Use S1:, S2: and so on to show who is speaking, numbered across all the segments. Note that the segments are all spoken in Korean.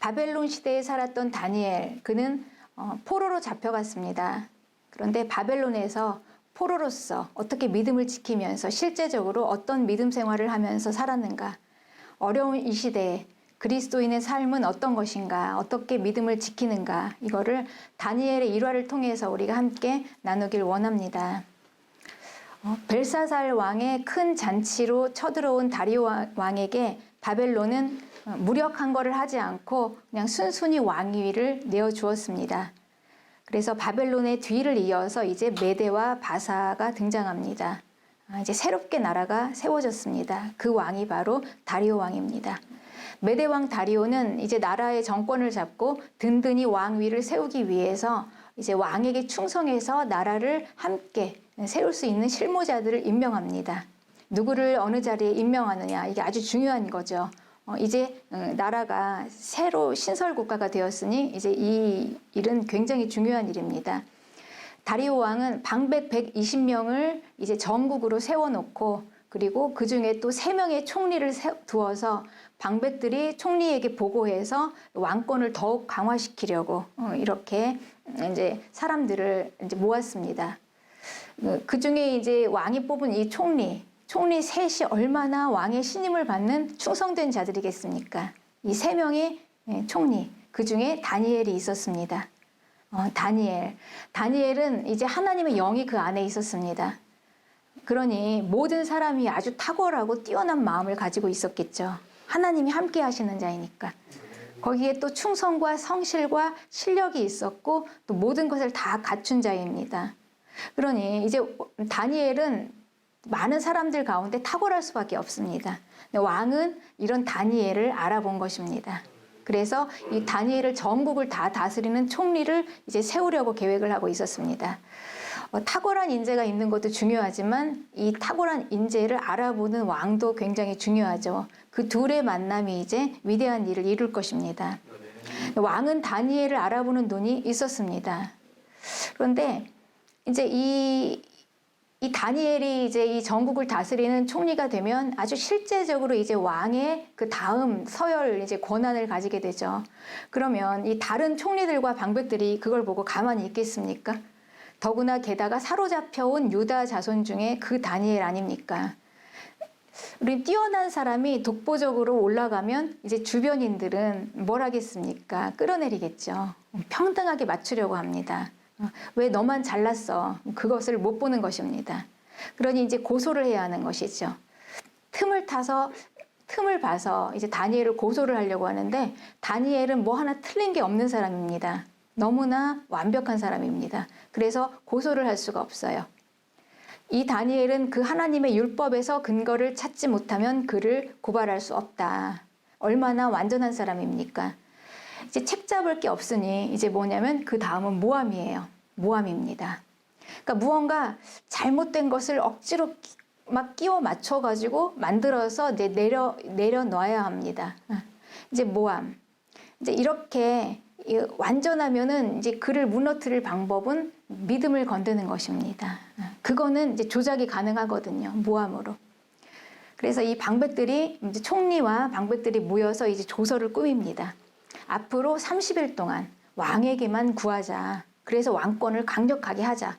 S1: 바벨론 시대에 살았던 다니엘, 그는 포로로 잡혀갔습니다. 그런데 바벨론에서 포로로서 어떻게 믿음을 지키면서 실제적으로 어떤 믿음 생활을 하면서 살았는가, 어려운 이 시대에 그리스도인의 삶은 어떤 것인가, 어떻게 믿음을 지키는가, 이거를 다니엘의 일화를 통해서 우리가 함께 나누길 원합니다. 벨사살 왕의 큰 잔치로 쳐들어온 다리오 왕에게 바벨론은 무력한 거를 하지 않고 그냥 순순히 왕위를 내어주었습니다. 그래서 바벨론의 뒤를 이어서 이제 메대와 바사가 등장합니다. 이제 새롭게 나라가 세워졌습니다. 그 왕이 바로 다리오 왕입니다. 메대 왕 다리오는 이제 나라의 정권을 잡고 든든히 왕위를 세우기 위해서 이제 왕에게 충성해서 나라를 함께 세울 수 있는 실무자들을 임명합니다. 누구를 어느 자리에 임명하느냐, 이게 아주 중요한 거죠. 이제 나라가 새로 신설 국가가 되었으니 이제 이 일은 굉장히 중요한 일입니다. 다리오 왕은 방백 120명을 이제 전국으로 세워놓고, 그리고 그 중에 또 3명의 총리를 두어서 방백들이 총리에게 보고해서 왕권을 더욱 강화시키려고 이렇게 이제 사람들을 이제 모았습니다. 그 중에 이제 왕이 뽑은 이 총리 셋이 얼마나 왕의 신임을 받는 충성된 자들이겠습니까? 이 3명의 총리, 그 중에 다니엘이 있었습니다. 다니엘은 이제 하나님의 영이 그 안에 있었습니다. 그러니 모든 사람이 아주 탁월하고 뛰어난 마음을 가지고 있었겠죠. 하나님이 함께 하시는 자이니까. 거기에 또 충성과 성실과 실력이 있었고 또 모든 것을 다 갖춘 자입니다. 그러니 이제 다니엘은 많은 사람들 가운데 탁월할 수밖에 없습니다. 왕은 이런 다니엘을 알아본 것입니다. 그래서 이 다니엘을 전국을 다 다스리는 총리를 이제 세우려고 계획을 하고 있었습니다. 탁월한 인재가 있는 것도 중요하지만 이 탁월한 인재를 알아보는 왕도 굉장히 중요하죠. 그 둘의 만남이 이제 위대한 일을 이룰 것입니다. 왕은 다니엘을 알아보는 눈이 있었습니다. 그런데 이제 이 다니엘이 이제 이 전국을 다스리는 총리가 되면 아주 실제적으로 이제 왕의 그 다음 서열 이제 권한을 가지게 되죠. 그러면 이 다른 총리들과 방백들이 그걸 보고 가만히 있겠습니까? 더구나 게다가 사로잡혀온 유다 자손 중에 그 다니엘 아닙니까? 우리 뛰어난 사람이 독보적으로 올라가면 이제 주변인들은 뭘 하겠습니까? 끌어내리겠죠. 평등하게 맞추려고 합니다. 왜 너만 잘났어? 그것을 못 보는 것입니다. 그러니 이제 고소를 해야 하는 것이죠. 틈을 봐서 이제 다니엘을 고소를 하려고 하는데, 다니엘은 뭐 하나 틀린 게 없는 사람입니다. 너무나 완벽한 사람입니다. 그래서 고소를 할 수가 없어요. 이 다니엘은 그 하나님의 율법에서 근거를 찾지 못하면 그를 고발할 수 없다. 얼마나 완전한 사람입니까? 이제 책 잡을 게 없으니 이제 뭐냐면 그 다음은 모함이에요. 모함입니다. 그러니까 무언가 잘못된 것을 억지로 막 끼워 맞춰가지고 만들어서 내려놔야 합니다. 이제 모함. 이제 이렇게 완전하면은 이제 그를 무너뜨릴 방법은 믿음을 건드는 것입니다. 그거는 이제 조작이 가능하거든요. 모함으로. 그래서 이 방백들이 이제 총리와 방백들이 모여서 이제 조서를 꾸밉니다. 앞으로 30일 동안 왕에게만 구하자. 그래서 왕권을 강력하게 하자.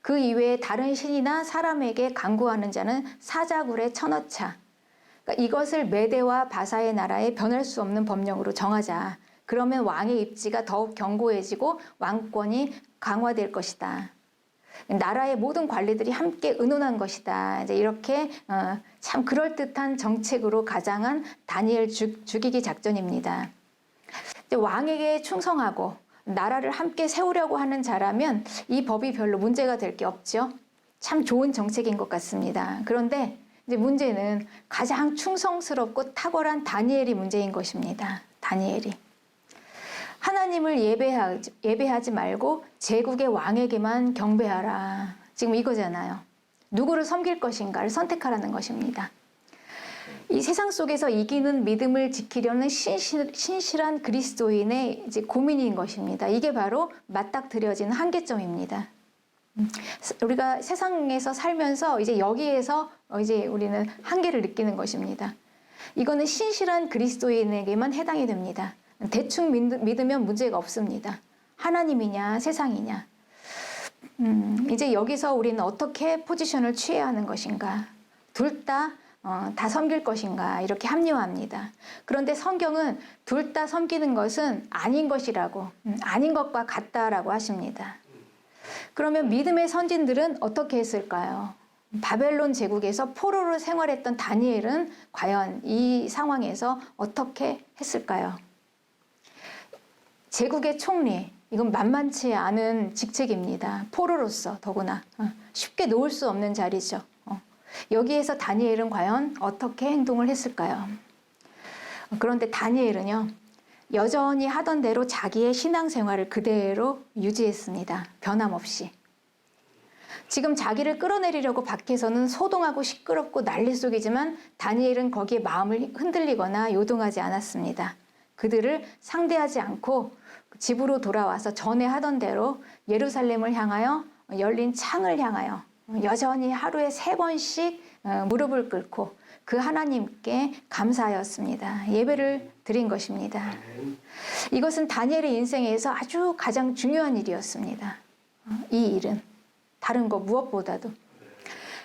S1: 그 이외에 다른 신이나 사람에게 간구하는 자는 사자굴에 쳐넣자. 그러니까 이것을 메대와 바사의 나라에 변할 수 없는 법령으로 정하자. 그러면 왕의 입지가 더욱 견고해지고 왕권이 강화될 것이다. 나라의 모든 관리들이 함께 의논한 것이다. 이제 이렇게 참 그럴듯한 정책으로 가장한 다니엘 죽이기 작전입니다. 왕에게 충성하고 나라를 함께 세우려고 하는 자라면 이 법이 별로 문제가 될 게 없죠. 참 좋은 정책인 것 같습니다. 그런데 이제 문제는 가장 충성스럽고 탁월한 다니엘이 문제인 것입니다. 다니엘이. 하나님을 예배하지 말고 제국의 왕에게만 경배하라. 지금 이거잖아요. 누구를 섬길 것인가를 선택하라는 것입니다. 이 세상 속에서 이기는 믿음을 지키려는 신실한 그리스도인의 이제 고민인 것입니다. 이게 바로 맞닥뜨려진 한계점입니다. 우리가 세상에서 살면서 이제 여기에서 이제 우리는 한계를 느끼는 것입니다. 이거는 신실한 그리스도인에게만 해당이 됩니다. 대충 믿으면 문제가 없습니다. 하나님이냐 세상이냐. 이제 여기서 우리는 어떻게 포지션을 취해야 하는 것인가. 둘 다 다 섬길 것인가 이렇게 합리화합니다. 그런데 성경은 둘 다 섬기는 것은 아닌 것이라고, 아닌 것과 같다라고 하십니다. 그러면 믿음의 선진들은 어떻게 했을까요? 바벨론 제국에서 포로로 생활했던 다니엘은 과연 이 상황에서 어떻게 했을까요? 제국의 총리, 이건 만만치 않은 직책입니다. 포로로서 더구나 쉽게 놓을 수 없는 자리죠. 여기에서 다니엘은 과연 어떻게 행동을 했을까요? 그런데 다니엘은요, 여전히 하던 대로 자기의 신앙생활을 그대로 유지했습니다. 변함없이. 지금 자기를 끌어내리려고 밖에서는 소동하고 시끄럽고 난리 속이지만 다니엘은 거기에 마음을 흔들리거나 요동하지 않았습니다. 그들을 상대하지 않고 집으로 돌아와서 전에 하던 대로 예루살렘을 향하여 열린 창을 향하여 여전히 하루에 3번씩 무릎을 꿇고 그 하나님께 감사하였습니다. 예배를 드린 것입니다. 이것은 다니엘의 인생에서 아주 가장 중요한 일이었습니다. 이 일은 다른 거 무엇보다도.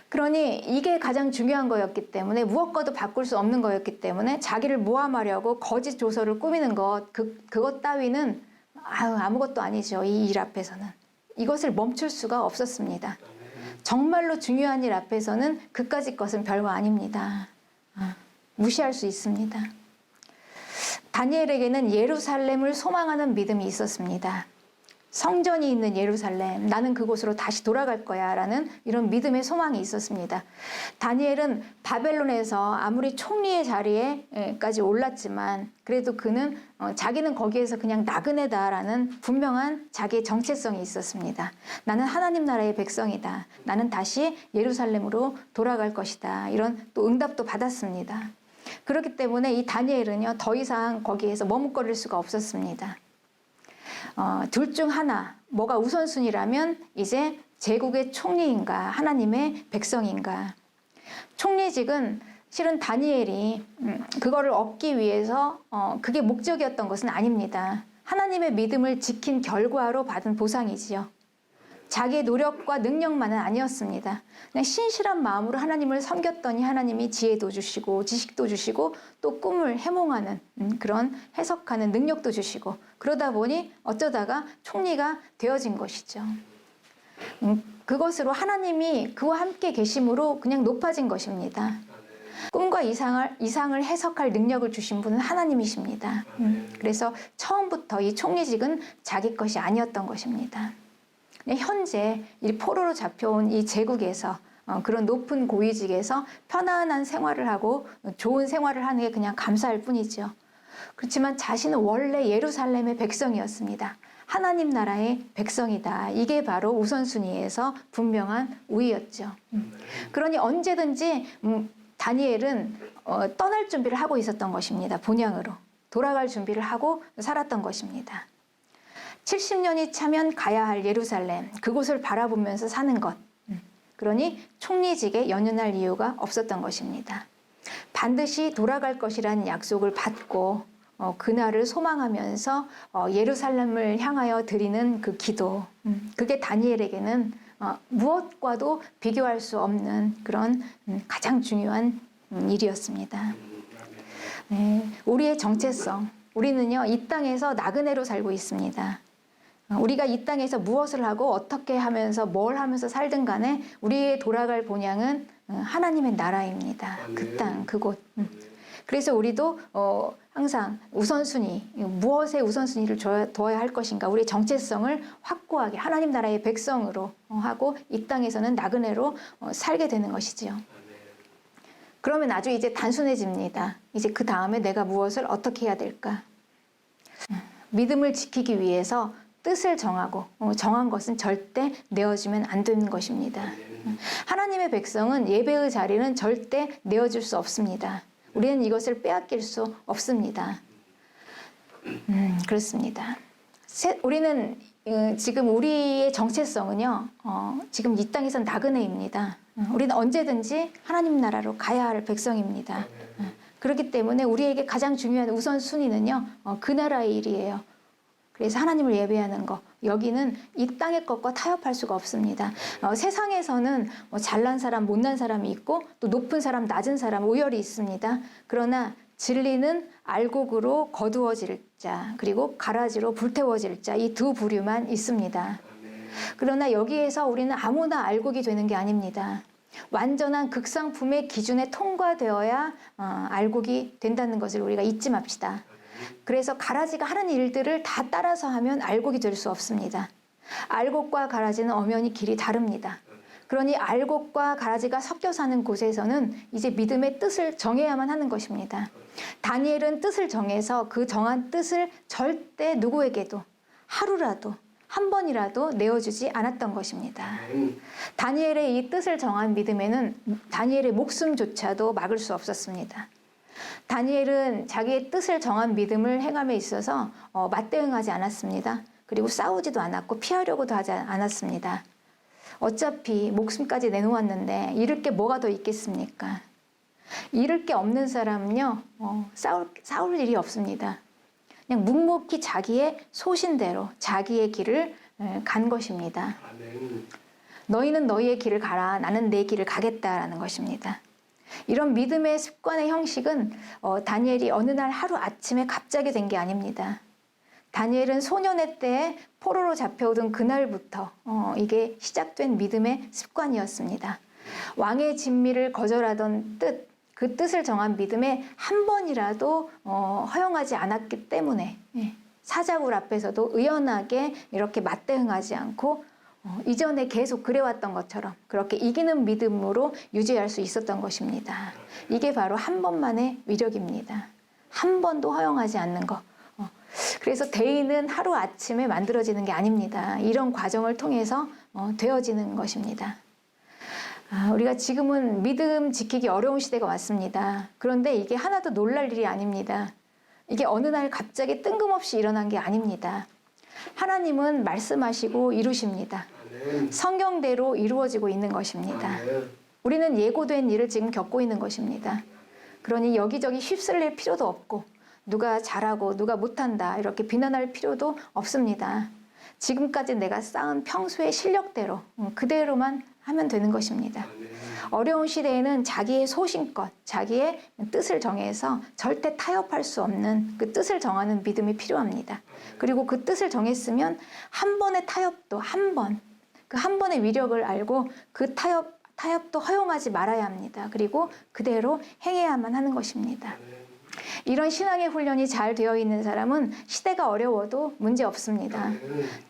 S1: 그러니 이게 가장 중요한 거였기 때문에 무엇과도 바꿀 수 없는 거였기 때문에 자기를 모함하려고 거짓 조서를 꾸미는 것, 그것 따위는 아무것도 아니죠. 이 일 앞에서는. 이것을 멈출 수가 없었습니다. 정말로 중요한 일 앞에서는 그까짓 것은 별거 아닙니다. 무시할 수 있습니다. 다니엘에게는 예루살렘을 소망하는 믿음이 있었습니다. 성전이 있는 예루살렘, 나는 그곳으로 다시 돌아갈 거야 라는 이런 믿음의 소망이 있었습니다. 다니엘은 바벨론에서 아무리 총리의 자리에까지 올랐지만 그래도 그는 자기는 거기에서 그냥 나그네다라는 분명한 자기의 정체성이 있었습니다. 나는 하나님 나라의 백성이다. 나는 다시 예루살렘으로 돌아갈 것이다. 이런 또 응답도 받았습니다. 그렇기 때문에 이 다니엘은요, 더 이상 거기에서 머뭇거릴 수가 없었습니다. 둘 중 하나, 뭐가 우선순위라면 이제 제국의 총리인가 하나님의 백성인가. 총리직은 실은 다니엘이 그거를 얻기 위해서 그게 목적이었던 것은 아닙니다. 하나님의 믿음을 지킨 결과로 받은 보상이지요. 자기의 노력과 능력만은 아니었습니다. 그냥 신실한 마음으로 하나님을 섬겼더니 하나님이 지혜도 주시고 지식도 주시고 또 꿈을 해몽하는 그런 해석하는 능력도 주시고 그러다 보니 어쩌다가 총리가 되어진 것이죠. 그것으로 하나님이 그와 함께 계심으로 그냥 높아진 것입니다. 꿈과 이상을 해석할 능력을 주신 분은 하나님이십니다. 그래서 처음부터 이 총리직은 자기 것이 아니었던 것입니다. 현재 이 포로로 잡혀온 이 제국에서 그런 높은 고위직에서 편안한 생활을 하고 좋은 생활을 하는 게 그냥 감사할 뿐이죠. 그렇지만 자신은 원래 예루살렘의 백성이었습니다. 하나님 나라의 백성이다. 이게 바로 우선순위에서 분명한 우위였죠. 그러니 언제든지 다니엘은 떠날 준비를 하고 있었던 것입니다. 본향으로. 돌아갈 준비를 하고 살았던 것입니다. 70년이 차면 가야 할 예루살렘, 그곳을 바라보면서 사는 것. 그러니 총리직에 연연할 이유가 없었던 것입니다. 반드시 돌아갈 것이라는 약속을 받고 그날을 소망하면서 예루살렘을 향하여 드리는 그 기도. 그게 다니엘에게는 무엇과도 비교할 수 없는 그런 가장 중요한 일이었습니다. 네, 우리의 정체성. 우리는요, 이 땅에서 나그네로 살고 있습니다. 우리가 이 땅에서 무엇을 하고 어떻게 하면서 뭘 하면서 살든 간에 우리의 돌아갈 본향은 하나님의 나라입니다. 그 땅, 그곳. 그래서 우리도 항상 우선순위, 무엇에 우선순위를 둬야 할 것인가, 우리의 정체성을 확고하게 하나님 나라의 백성으로 하고 이 땅에서는 나그네로 살게 되는 것이지요. 그러면 아주 이제 단순해집니다. 이제 그 다음에 내가 무엇을 어떻게 해야 될까? 믿음을 지키기 위해서 뜻을 정하고 정한 것은 절대 내어주면 안 되는 것입니다. 하나님의 백성은 예배의 자리는 절대 내어줄 수 없습니다. 우리는 이것을 빼앗길 수 없습니다. 그렇습니다. 우리는 지금 우리의 정체성은요, 지금 이 땅에선 나그네입니다. 우리는 언제든지 하나님 나라로 가야 할 백성입니다. 그렇기 때문에 우리에게 가장 중요한 우선순위는요, 그 나라의 일이에요. 그래서 하나님을 예배하는 거, 여기는 이 땅의 것과 타협할 수가 없습니다. 세상에서는 잘난 사람, 못난 사람이 있고 또 높은 사람, 낮은 사람 오열이 있습니다. 그러나 진리는 알곡으로 거두어질 자, 그리고 가라지로 불태워질 자, 이 두 부류만 있습니다. 그러나 여기에서 우리는 아무나 알곡이 되는 게 아닙니다. 완전한 극상품의 기준에 통과되어야 알곡이 된다는 것을 우리가 잊지 맙시다. 그래서 가라지가 하는 일들을 다 따라서 하면 알곡이 될 수 없습니다. 알곡과 가라지는 엄연히 길이 다릅니다. 그러니 알곡과 가라지가 섞여 사는 곳에서는 이제 믿음의 뜻을 정해야만 하는 것입니다. 다니엘은 뜻을 정해서 그 정한 뜻을 절대 누구에게도 하루라도 한 번이라도 내어주지 않았던 것입니다. 다니엘의 이 뜻을 정한 믿음에는 다니엘의 목숨조차도 막을 수 없었습니다. 다니엘은 자기의 뜻을 정한 믿음을 행함에 있어서 맞대응하지 않았습니다. 그리고 싸우지도 않았고 피하려고도 하지 않았습니다. 어차피 목숨까지 내놓았는데 잃을 게 뭐가 더 있겠습니까? 잃을 게 없는 사람은요, 싸울 일이 없습니다. 그냥 묵묵히 자기의 소신대로 자기의 길을 간 것입니다. 너희는 너희의 길을 가라, 나는 내 길을 가겠다라는 것입니다. 이런 믿음의 습관의 형식은 다니엘이 어느 날 하루 아침에 갑자기 된 게 아닙니다. 다니엘은 소년의 때에 포로로 잡혀오던 그날부터 이게 시작된 믿음의 습관이었습니다. 왕의 진미를 거절하던 뜻, 그 뜻을 정한 믿음에 한 번이라도 허용하지 않았기 때문에 사자굴 앞에서도 의연하게 이렇게 맞대응하지 않고 이전에 계속 그래왔던 것처럼 그렇게 이기는 믿음으로 유지할 수 있었던 것입니다. 이게 바로 한 번만의 위력입니다. 한 번도 허용하지 않는 것. 그래서 대의는 하루아침에 만들어지는 게 아닙니다. 이런 과정을 통해서 되어지는 것입니다. 우리가 지금은 믿음 지키기 어려운 시대가 왔습니다. 그런데 이게 하나도 놀랄 일이 아닙니다. 이게 어느 날 갑자기 뜬금없이 일어난 게 아닙니다. 하나님은 말씀하시고 이루십니다. 성경대로 이루어지고 있는 것입니다. 우리는 예고된 일을 지금 겪고 있는 것입니다. 그러니 여기저기 휩쓸릴 필요도 없고 누가 잘하고 누가 못한다 이렇게 비난할 필요도 없습니다. 지금까지 내가 쌓은 평소의 실력대로 그대로만 하면 되는 것입니다. 어려운 시대에는 자기의 소신껏 자기의 뜻을 정해서 절대 타협할 수 없는 그 뜻을 정하는 믿음이 필요합니다. 그리고 그 뜻을 정했으면 한 번의 타협도 그 한 번의 위력을 알고 그 타협도 허용하지 말아야 합니다. 그리고 그대로 행해야만 하는 것입니다. 이런 신앙의 훈련이 잘 되어 있는 사람은 시대가 어려워도 문제 없습니다.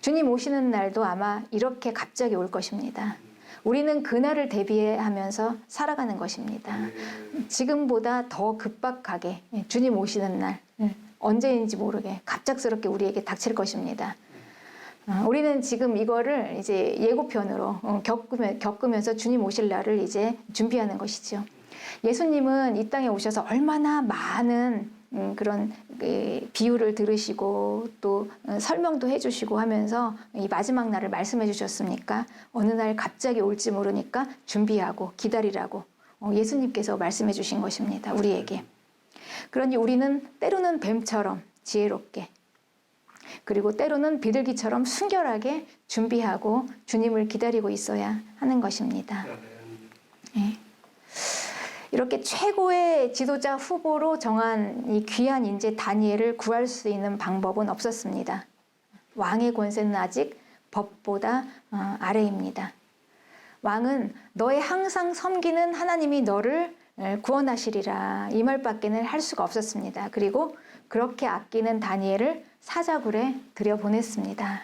S1: 주님 오시는 날도 아마 이렇게 갑자기 올 것입니다. 우리는 그날을 대비하면서 살아가는 것입니다. 지금보다 더 급박하게 주님 오시는 날, 언제인지 모르게 갑작스럽게 우리에게 닥칠 것입니다. 우리는 지금 이거를 이제 예고편으로 겪으면서 주님 오실 날을 이제 준비하는 것이죠. 예수님은 이 땅에 오셔서 얼마나 많은 그런 비유를 들으시고 또 설명도 해주시고 하면서 이 마지막 날을 말씀해 주셨습니까? 어느 날 갑자기 올지 모르니까 준비하고 기다리라고 예수님께서 말씀해 주신 것입니다. 우리에게. 그러니 우리는 때로는 뱀처럼 지혜롭게 그리고 때로는 비둘기처럼 순결하게 준비하고 주님을 기다리고 있어야 하는 것입니다. 네. 이렇게 최고의 지도자 후보로 정한 이 귀한 인재 다니엘을 구할 수 있는 방법은 없었습니다. 왕의 권세는 아직 법보다 아래입니다. 왕은 너의 항상 섬기는 하나님이 너를 구원하시리라 이 말밖에는 할 수가 없었습니다. 그리고 그렇게 아끼는 다니엘을 사자굴에 들여보냈습니다.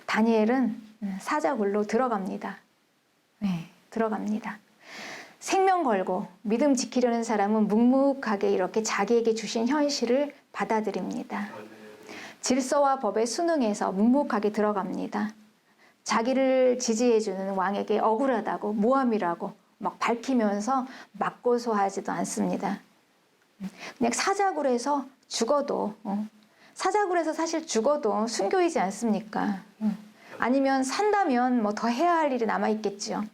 S1: 다니엘은 사자굴로 들어갑니다. 네, 들어갑니다. 생명 걸고 믿음 지키려는 사람은 묵묵하게 이렇게 자기에게 주신 현실을 받아들입니다. 질서와 법에 순응해서 묵묵하게 들어갑니다. 자기를 지지해주는 왕에게 억울하다고 모함이라고 막 밝히면서 맞고소하지도 않습니다. 그냥 사자굴에서 죽어도 사자굴에서 사실 죽어도 순교이지 않습니까? 아니면 산다면 뭐 더 해야 할 일이 남아있겠지요.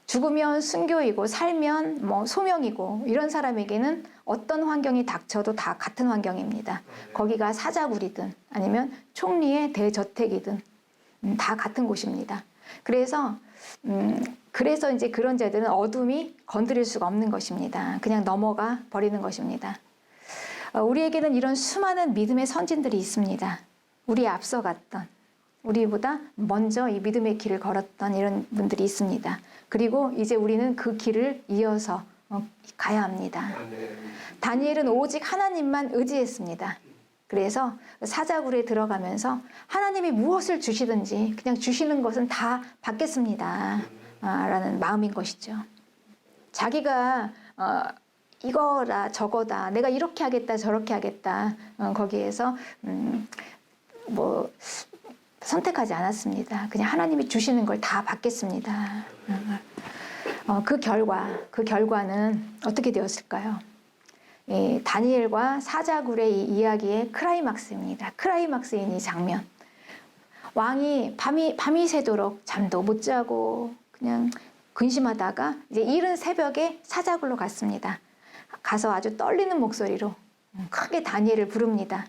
S1: 죽으면 순교이고 살면 뭐 소명이고 이런 사람에게는 어떤 환경이 닥쳐도 다 같은 환경입니다. 거기가 사자굴이든 아니면 총리의 대저택이든 다 같은 곳입니다. 그래서 이제 그런 자들은 어둠이 건드릴 수가 없는 것입니다. 그냥 넘어가 버리는 것입니다. 우리에게는 이런 수많은 믿음의 선진들이 있습니다. 우리에 앞서갔던, 우리보다 먼저 이 믿음의 길을 걸었던 이런 분들이 있습니다. 그리고 이제 우리는 그 길을 이어서 가야 합니다. 다니엘은 오직 하나님만 의지했습니다. 그래서 사자굴에 들어가면서 하나님이 무엇을 주시든지 그냥 주시는 것은 다 받겠습니다. 라는 마음인 것이죠. 자기가 이거다 저거다 내가 이렇게 하겠다 저렇게 하겠다 거기에서 뭐 선택하지 않았습니다. 그냥 하나님이 주시는 걸 다 받겠습니다. 그 결과는 어떻게 되었을까요? 다니엘과 사자굴의 이 이야기의 크라이막스입니다. 크라이막스인 이 장면. 왕이 밤이 새도록 잠도 못 자고 그냥 근심하다가 이제 이른 새벽에 사자굴로 갔습니다. 가서 아주 떨리는 목소리로 크게 다니엘을 부릅니다.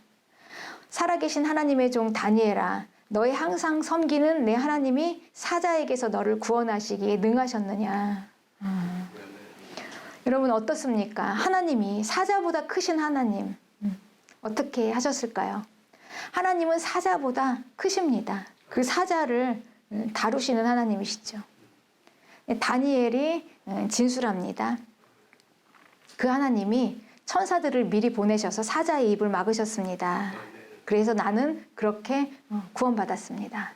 S1: 살아계신 하나님의 종 다니엘아, 너의 항상 섬기는 내 하나님이 사자에게서 너를 구원하시기에 능하셨느냐. 여러분 어떻습니까? 하나님이 사자보다 크신 하나님 어떻게 하셨을까요? 하나님은 사자보다 크십니다. 그 사자를 다루시는 하나님이시죠. 다니엘이 진술합니다. 그 하나님이 천사들을 미리 보내셔서 사자의 입을 막으셨습니다. 그래서 나는 그렇게 구원받았습니다.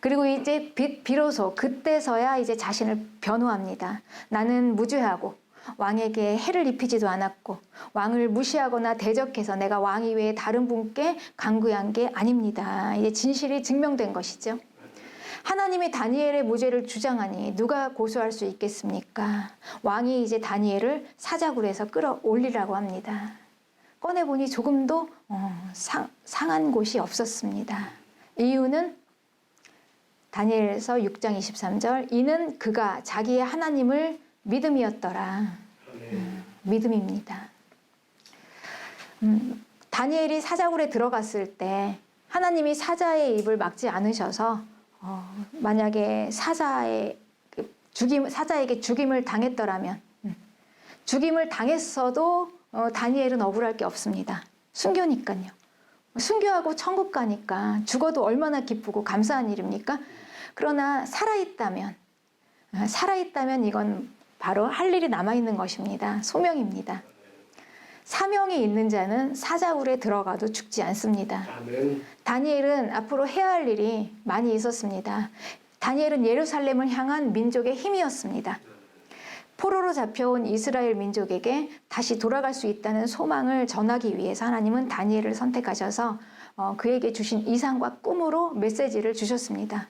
S1: 그리고 이제 비로소 그때서야 이제 자신을 변호합니다. 나는 무죄하고 왕에게 해를 입히지도 않았고 왕을 무시하거나 대적해서 내가 왕 이외에 다른 분께 간구한 게 아닙니다. 이제 진실이 증명된 것이죠. 하나님이 다니엘의 무죄를 주장하니 누가 고소할 수 있겠습니까? 왕이 이제 다니엘을 사자굴에서 끌어올리라고 합니다. 꺼내보니 조금도 상한 곳이 없었습니다. 이유는 다니엘서 6장 23절 이는 그가 자기의 하나님을 믿음이었더라. 믿음입니다. 다니엘이 사자굴에 들어갔을 때 하나님이 사자의 입을 막지 않으셔서 만약에 사자에게 죽임을 당했더라면 죽임을 당했어도 다니엘은 억울할 게 없습니다. 순교니까요. 순교하고 천국 가니까 죽어도 얼마나 기쁘고 감사한 일입니까? 그러나 살아있다면 이건 바로 할 일이 남아있는 것입니다. 소명입니다. 사명이 있는 자는 사자굴에 들어가도 죽지 않습니다. 다니엘은 앞으로 해야 할 일이 많이 있었습니다. 다니엘은 예루살렘을 향한 민족의 힘이었습니다. 포로로 잡혀온 이스라엘 민족에게 다시 돌아갈 수 있다는 소망을 전하기 위해서 하나님은 다니엘을 선택하셔서 그에게 주신 이상과 꿈으로 메시지를 주셨습니다.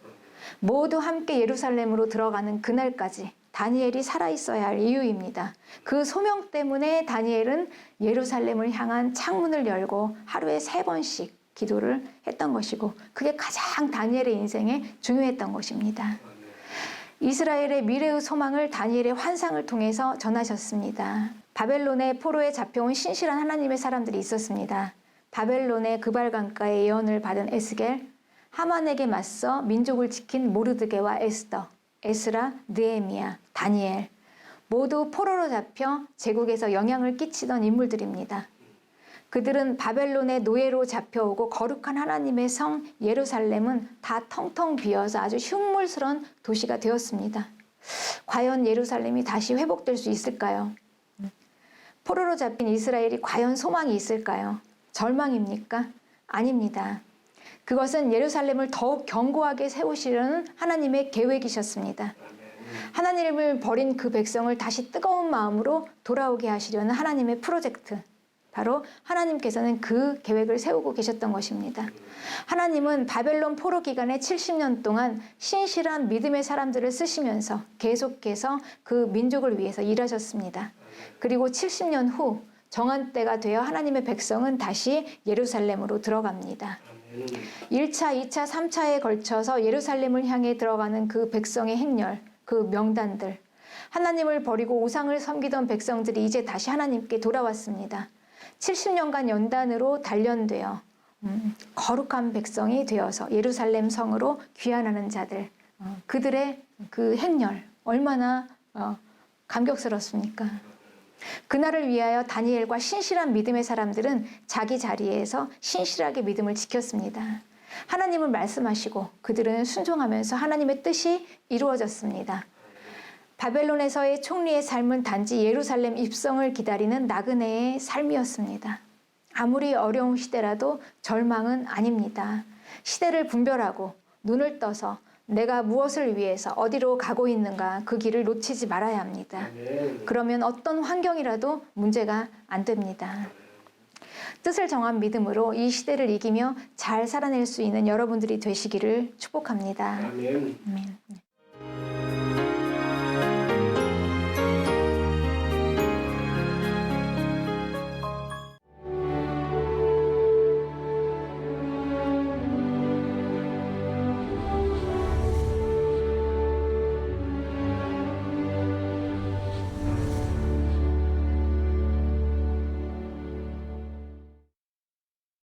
S1: 모두 함께 예루살렘으로 들어가는 그날까지 다니엘이 살아있어야 할 이유입니다. 그 소명 때문에 다니엘은 예루살렘을 향한 창문을 열고 하루에 3번씩 기도를 했던 것이고 그게 가장 다니엘의 인생에 중요했던 것입니다. 이스라엘의 미래의 소망을 다니엘의 환상을 통해서 전하셨습니다. 바벨론의 포로에 잡혀온 신실한 하나님의 사람들이 있었습니다. 바벨론의 그발강가의 예언을 받은 에스겔, 하만에게 맞서 민족을 지킨 모르드게와 에스더, 에스라, 느헤미야, 다니엘 모두 포로로 잡혀 제국에서 영향을 끼치던 인물들입니다. 그들은 바벨론의 노예로 잡혀오고 거룩한 하나님의 성 예루살렘은 다 텅텅 비어서 아주 흉물스러운 도시가 되었습니다. 과연 예루살렘이 다시 회복될 수 있을까요? 포로로 잡힌 이스라엘이 과연 소망이 있을까요? 절망입니까? 아닙니다. 그것은 예루살렘을 더욱 견고하게 세우시려는 하나님의 계획이셨습니다. 하나님을 버린 그 백성을 다시 뜨거운 마음으로 돌아오게 하시려는 하나님의 프로젝트. 바로 하나님께서는 그 계획을 세우고 계셨던 것입니다. 하나님은 바벨론 포로 기간의 70년 동안 신실한 믿음의 사람들을 쓰시면서 계속해서 그 민족을 위해서 일하셨습니다. 그리고 70년 후 정한 때가 되어 하나님의 백성은 다시 예루살렘으로 들어갑니다. 1차, 2차, 3차에 걸쳐서 예루살렘을 향해 들어가는 그 백성의 행렬, 그 명단들 하나님을 버리고 우상을 섬기던 백성들이 이제 다시 하나님께 돌아왔습니다. 70년간 연단으로 단련되어 거룩한 백성이 되어서 예루살렘 성으로 귀환하는 자들, 그들의 그 행렬 얼마나 감격스럽습니까? 그날을 위하여 다니엘과 신실한 믿음의 사람들은 자기 자리에서 신실하게 믿음을 지켰습니다. 하나님은 말씀하시고 그들은 순종하면서 하나님의 뜻이 이루어졌습니다. 바벨론에서의 총리의 삶은 단지 예루살렘 입성을 기다리는 나그네의 삶이었습니다. 아무리 어려운 시대라도 절망은 아닙니다. 시대를 분별하고 눈을 떠서 내가 무엇을 위해서 어디로 가고 있는가 그 길을 놓치지 말아야 합니다. 그러면 어떤 환경이라도 문제가 안 됩니다. 뜻을 정한 믿음으로 이 시대를 이기며 잘 살아낼 수 있는 여러분들이 되시기를 축복합니다. 아멘.